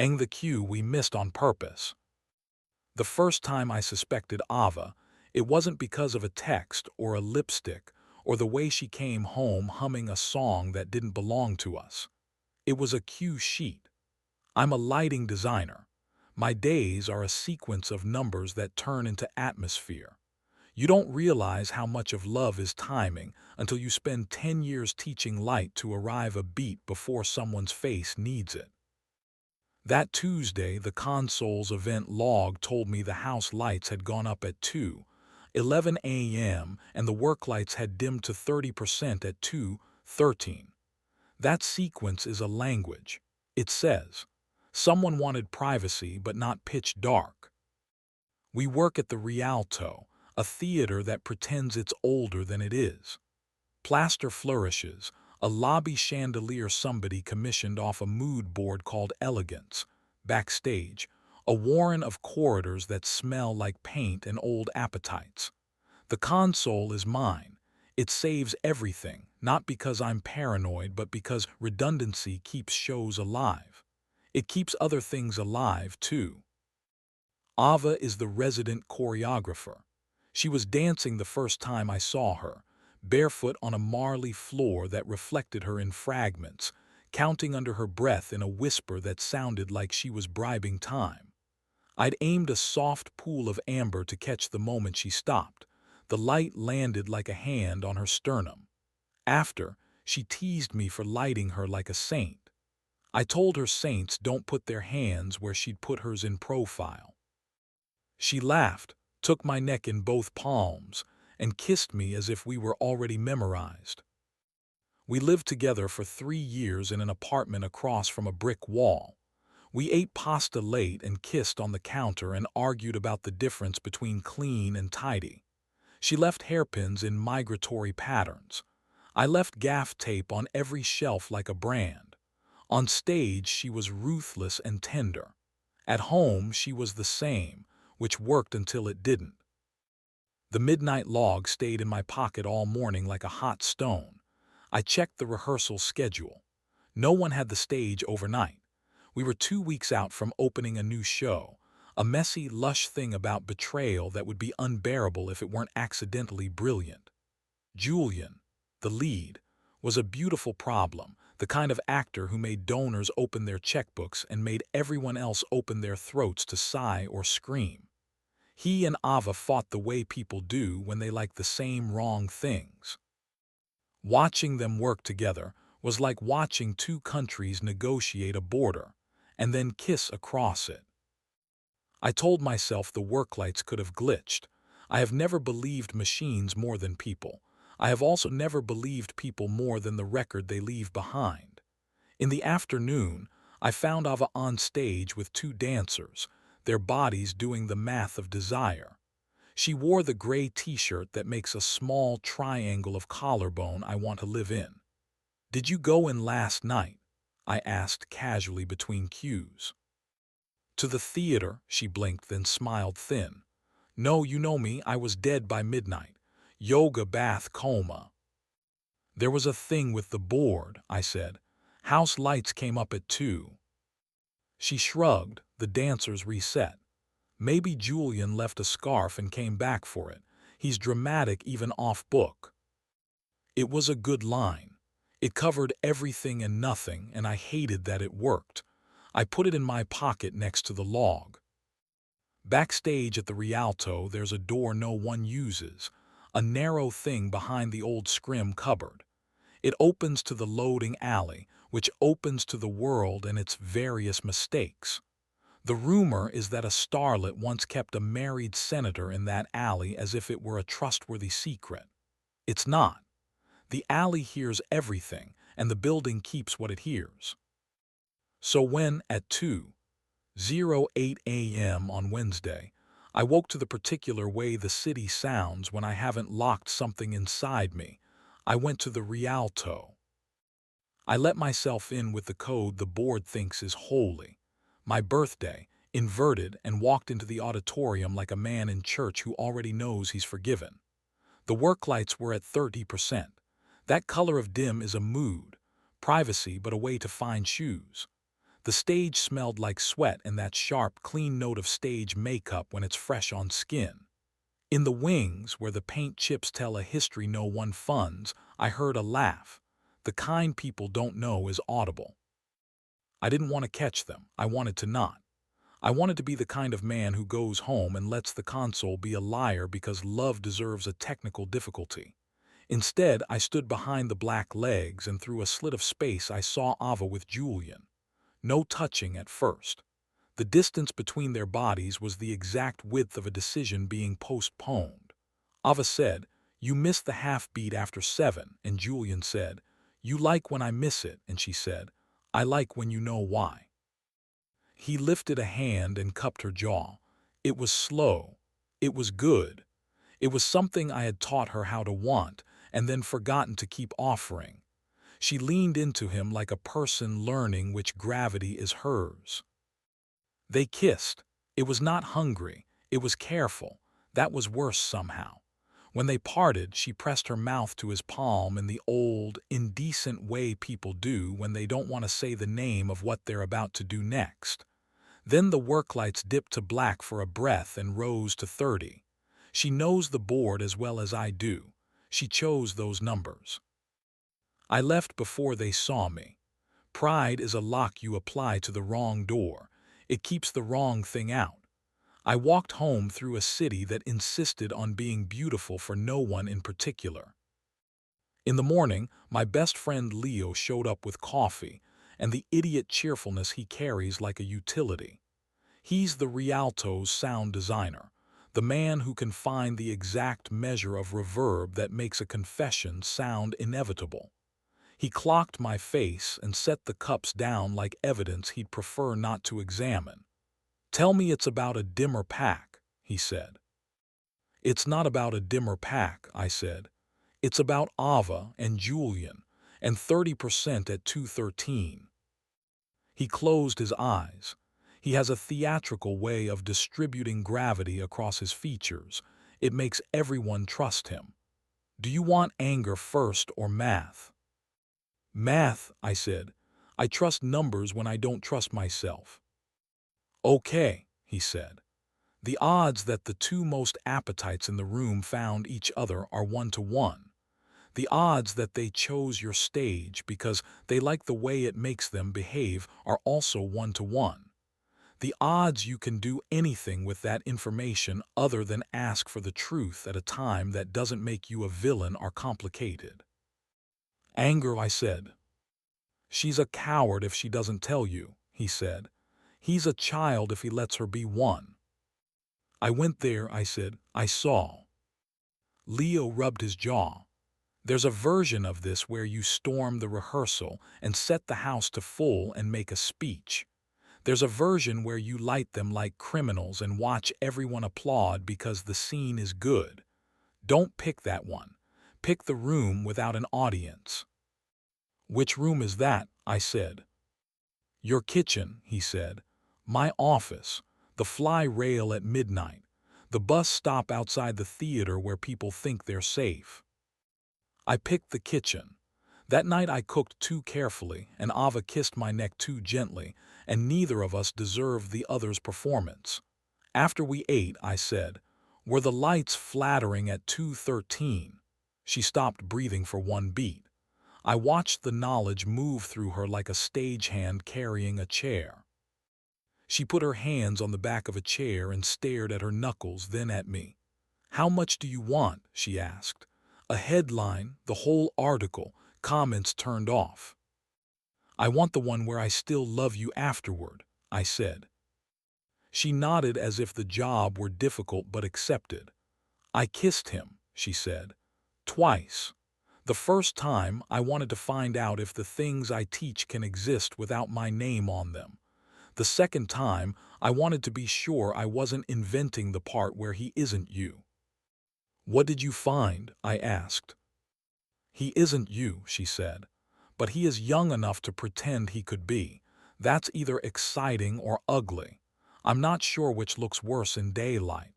the cue we missed on purpose. The first time I suspected Ava, it wasn't because of a text or a lipstick or the way she came home humming a song that didn't belong to us. It was a cue sheet. I'm a lighting designer. My days are a sequence of numbers that turn into atmosphere. You don't realize how much of love is timing until you spend 10 years teaching light to arrive a beat before someone's face needs it. That Tuesday, the console's event log told me the house lights had gone up at 2:11 a.m. and the work lights had dimmed to 30% at 2:13. That sequence is a language. It says, someone wanted privacy but not pitch dark. We work at the Rialto, a theater that pretends it's older than it is. Plaster flourishes, a lobby chandelier somebody commissioned off a mood board called Elegance. Backstage, a warren of corridors that smell like paint and old appetites. The console is mine. It saves everything, not because I'm paranoid, but because redundancy keeps shows alive. It keeps other things alive, too. Ava is the resident choreographer. She was dancing the first time I saw her, barefoot on a marley floor that reflected her in fragments, counting under her breath in a whisper that sounded like she was bribing time. I'd aimed a soft pool of amber to catch the moment she stopped. The light landed like a hand on her sternum. After, she teased me for lighting her like a saint. I told her saints don't put their hands where she'd put hers in profile. She laughed, took my neck in both palms, and kissed me as if we were already memorized. We lived together for 3 years in an apartment across from a brick wall. We ate pasta late and kissed on the counter and argued about the difference between clean and tidy. She left hairpins in migratory patterns. I left gaff tape on every shelf like a brand. On stage, she was ruthless and tender. At home, she was the same, which worked until it didn't. The midnight log stayed in my pocket all morning like a hot stone. I checked the rehearsal schedule. No one had the stage overnight. We were 2 weeks out from opening a new show, a messy, lush thing about betrayal that would be unbearable if it weren't accidentally brilliant. Julian, the lead, was a beautiful problem, the kind of actor who made donors open their checkbooks and made everyone else open their throats to sigh or scream. He and Ava fought the way people do when they like the same wrong things. Watching them work together was like watching two countries negotiate a border and then kiss across it. I told myself the work lights could have glitched. I have never believed machines more than people. I have also never believed people more than the record they leave behind. In the afternoon, I found Ava on stage with two dancers, their bodies doing the math of desire. She wore the gray t-shirt that makes a small triangle of collarbone I want to live in. "Did you go in last night?" I asked casually between cues. "To the theater," she blinked then smiled thin. "No, you know me, I was dead by midnight. Yoga bath coma." "There was a thing with the board," I said. "House lights came up at 2." She shrugged, the dancers reset. "Maybe Julian left a scarf and came back for it. He's dramatic even off book." It was a good line. It covered everything and nothing, and I hated that it worked. I put it in my pocket next to the log. Backstage at the Rialto, there's a door no one uses, a narrow thing behind the old scrim cupboard. It opens to the loading alley, which opens to the world and its various mistakes. The rumor is that a starlet once kept a married senator in that alley as if it were a trustworthy secret. It's not. The alley hears everything, and the building keeps what it hears. So when, at 2:08 a.m. on Wednesday, I woke to the particular way the city sounds when I haven't locked something inside me, I went to the Rialto. I let myself in with the code the board thinks is holy. My birthday, inverted, and walked into the auditorium like a man in church who already knows he's forgiven. The work lights were at 30%. That color of dim is a mood, privacy but a way to find shoes. The stage smelled like sweat and that sharp, clean note of stage makeup when it's fresh on skin. In the wings, where the paint chips tell a history no one funds, I heard a laugh. The kind people don't know is audible. I didn't want to catch them. I wanted to not. I wanted to be the kind of man who goes home and lets the console be a liar because love deserves a technical difficulty. Instead, I stood behind the black legs and through a slit of space I saw Ava with Julian. No touching at first. The distance between their bodies was the exact width of a decision being postponed. Ava said, "You missed the half beat after 7, and Julian said, "You like when I miss it," and she said, "I like when you know why." He lifted a hand and cupped her jaw. It was slow. It was good. It was something I had taught her how to want, and then forgotten to keep offering. She leaned into him like a person learning which gravity is hers. They kissed. It was not hungry. It was careful. That was worse somehow. When they parted, she pressed her mouth to his palm in the old, indecent way people do when they don't want to say the name of what they're about to do next. Then the work lights dipped to black for a breath and rose to 30. She knows the board as well as I do. She chose those numbers. I left before they saw me. Pride is a lock you apply to the wrong door. It keeps the wrong thing out. I walked home through a city that insisted on being beautiful for no one in particular. In the morning, my best friend Leo showed up with coffee and the idiot cheerfulness he carries like a utility. He's the Rialto's sound designer, the man who can find the exact measure of reverb that makes a confession sound inevitable. He clocked my face and set the cups down like evidence he'd prefer not to examine. "Tell me it's about a dimmer pack," he said. "It's not about a dimmer pack," I said. "It's about Ava and Julian, and 30% at 213. He closed his eyes. He has a theatrical way of distributing gravity across his features. It makes everyone trust him. "Do you want anger first or math?" "Math," I said. "I trust numbers when I don't trust myself." "Okay," he said. "The odds that the two most appetites in the room found each other are 1-to-1. The odds that they chose your stage because they like the way it makes them behave are also 1-to-1. The odds you can do anything with that information other than ask for the truth at a time that doesn't make you a villain are complicated." "Anger," I said. "She's a coward if she doesn't tell you," he said. "He's a child if he lets her be one." "I went there," I said. "I saw." Leo rubbed his jaw. "There's a version of this where you storm the rehearsal and set the house to full and make a speech. There's a version where you light them like criminals and watch everyone applaud because the scene is good. Don't pick that one. Pick the room without an audience." "Which room is that?" I said. "Your kitchen," he said. "My office. The fly rail at midnight. The bus stop outside the theater where people think they're safe." I picked the kitchen. That night I cooked too carefully, and Ava kissed my neck too gently, and neither of us deserved the other's performance. After we ate, I said, "Were the lights flattering at 213? She stopped breathing for one beat. I watched the knowledge move through her like a stagehand carrying a chair. She put her hands on the back of a chair and stared at her knuckles, then at me. "How much do you want?" she asked. A headline, the whole article, comments turned off. "I want the one where I still love you afterward," I said. She nodded as if the job were difficult but accepted. "I kissed him," she said. "Twice. The first time I wanted to find out if the things I teach can exist without my name on them. The second time I wanted to be sure I wasn't inventing the part where he isn't you." "What did you find?" I asked. "He isn't you," she said, "but he is young enough to pretend he could be. That's either exciting or ugly. I'm not sure which looks worse in daylight."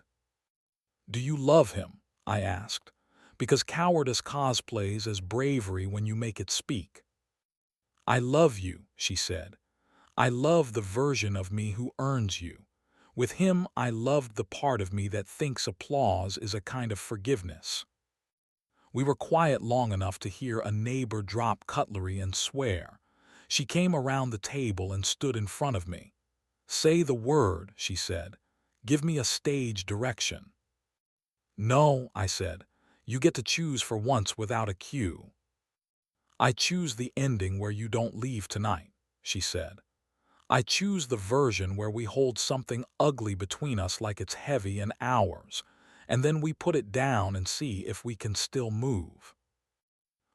"Do you love him?" I asked, because cowardice cosplays as bravery when you make it speak. "I love you," she said. I love the version of me who earns you. With him, I loved the part of me that thinks applause is a kind of forgiveness. We were quiet long enough to hear a neighbor drop cutlery and swear. She came around the table and stood in front of me. "Say the word," she said. "Give me a stage direction." "No," I said. "You get to choose for once without a cue." "I choose the ending where you don't leave tonight," she said. "I choose the version where we hold something ugly between us like it's heavy and ours, and then we put it down and see if we can still move."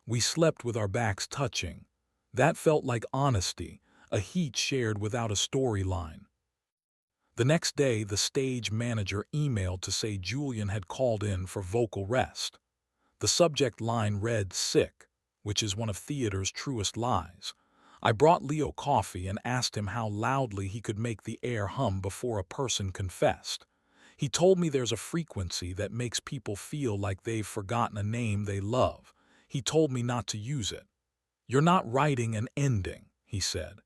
We slept with our backs touching. That felt like honesty, a heat shared without a storyline. The next day, the stage manager emailed to say Julian had called in for vocal rest. The subject line read "sick," which is one of theater's truest lies. I brought Leo coffee and asked him how loudly he could make the air hum before a person confessed. He told me there's a frequency that makes people feel like they've forgotten a name they love. He told me not to use it. "You're not writing an ending," he said.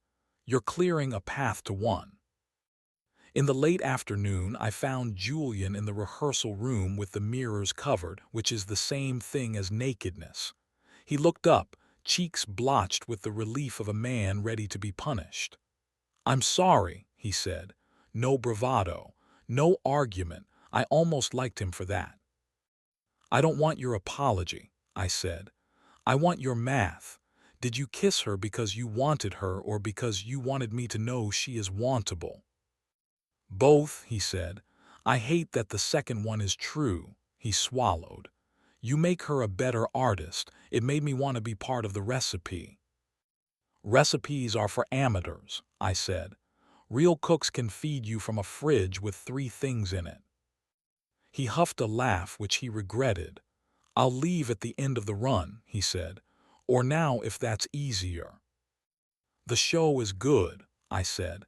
"You're clearing a path to one." In the late afternoon, I found Julian in the rehearsal room with the mirrors covered, which is the same thing as nakedness. He looked up, cheeks blotched with the relief of a man ready to be punished. "I'm sorry," he said. No bravado, no argument. I almost liked him for that. "I don't want your apology," I said. "I want your math. Did you kiss her because you wanted her or because you wanted me to know she is wantable?" "Both," he said. "I hate that the second one is true." He swallowed. "You make her a better artist. It made me want to be part of the recipe." "Recipes are for amateurs," I said. "Real cooks can feed you from a fridge with 3 things in it." He huffed a laugh which he regretted. "I'll leave at the end of the run," he said. "Or now if that's easier." "The show is good," I said.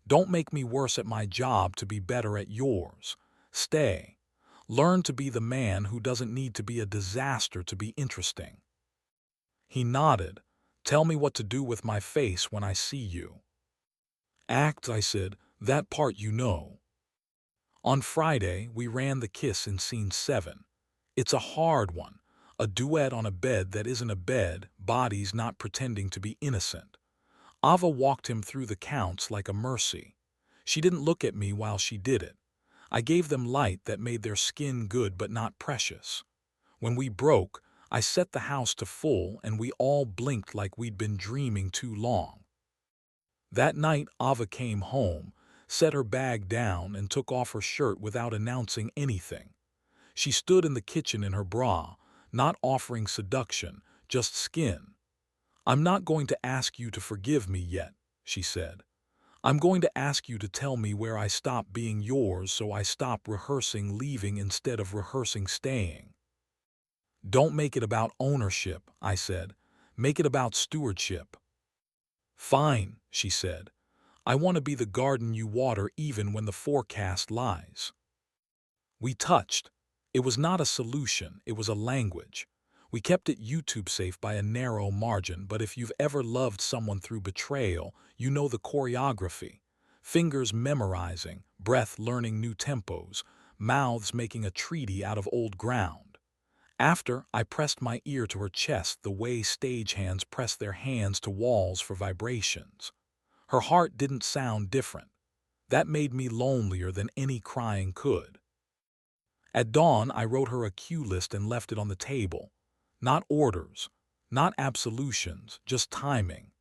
"Don't make me worse at my job to be better at yours. Stay. Learn to be the man who doesn't need to be a disaster to be interesting." He nodded. "Tell me what to do with my face when I see you." "Act," I said. "That part you know." On Friday, we ran the kiss in scene 7. It's a hard one, a duet on a bed that isn't a bed, bodies not pretending to be innocent. Ava walked him through the counts like a mercy. She didn't look at me while she did it. I gave them light that made their skin good but not precious. When we broke, I set the house to full and we all blinked like we'd been dreaming too long. That night, Ava came home, set her bag down and took off her shirt without announcing anything. She stood in the kitchen in her bra, not offering seduction, just skin. "I'm not going to ask you to forgive me yet," she said. "I'm going to ask you to tell me where I stopped being yours so I stop rehearsing leaving instead of rehearsing staying." "Don't make it about ownership," I said. "Make it about stewardship." "Fine," she said. "I want to be the garden you water even when the forecast lies." We touched. It was not a solution, it was a language. We kept it YouTube safe by a narrow margin, but if you've ever loved someone through betrayal, you know the choreography. Fingers memorizing, breath learning new tempos, mouths making a treaty out of old ground. After, I pressed my ear to her chest the way stagehands press their hands to walls for vibrations. Her heart didn't sound different. That made me lonelier than any crying could. At dawn, I wrote her a cue list and left it on the table. Not orders, not absolutions, just timing.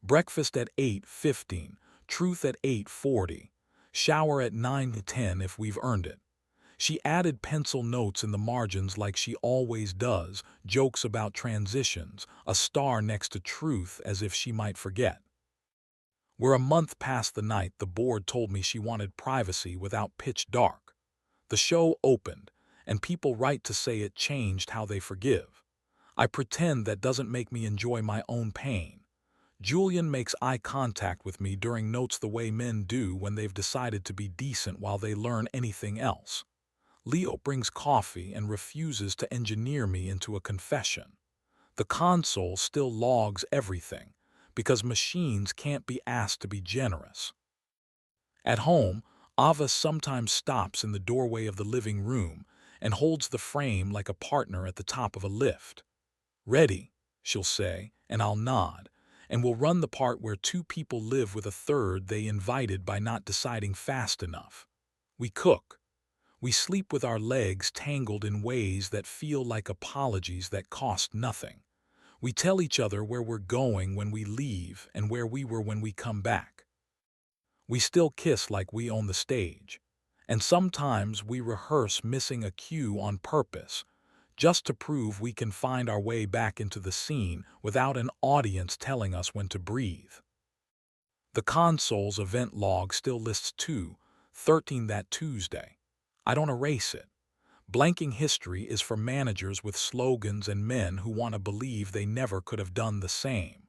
Breakfast at 8:15, truth at 8:40, shower at 9:10 if we've earned it. She added pencil notes in the margins like she always does, jokes about transitions, a star next to truth as if she might forget. We're a month past the night the board told me she wanted privacy without pitch dark. The show opened, and people write to say it changed how they forgive. I pretend that doesn't make me enjoy my own pain. Julian makes eye contact with me during notes the way men do when they've decided to be decent while they learn anything else. Leo brings coffee and refuses to engineer me into a confession. The console still logs everything. because machines can't be asked to be generous. At home, Ava sometimes stops in the doorway of the living room and holds the frame like a partner at the top of a lift. "Ready," she'll say, and I'll nod, and we'll run the part where two people live with a third they invited by not deciding fast enough. We cook. We sleep with our legs tangled in ways that feel like apologies that cost nothing. We tell each other where we're going when we leave and where we were when we come back. We still kiss like we own the stage. And sometimes we rehearse missing a cue on purpose, just to prove we can find our way back into the scene without an audience telling us when to breathe. The console's event log still lists 2:13 that Tuesday. I don't erase it. Blanking history is for managers with slogans and men who want to believe they never could have done the same.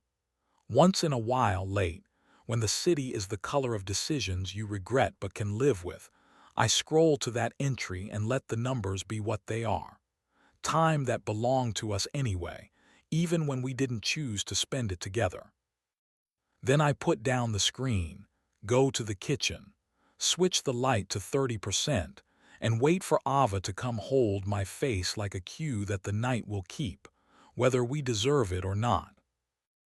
Once in a while late, when the city is the color of decisions you regret but can live with, I scroll to that entry and let the numbers be what they are. Time that belonged to us anyway, even when we didn't choose to spend it together. Then I put down the screen, go to the kitchen, switch the light to 30%, and wait for Ava to come hold my face like a cue that the night will keep, whether we deserve it or not.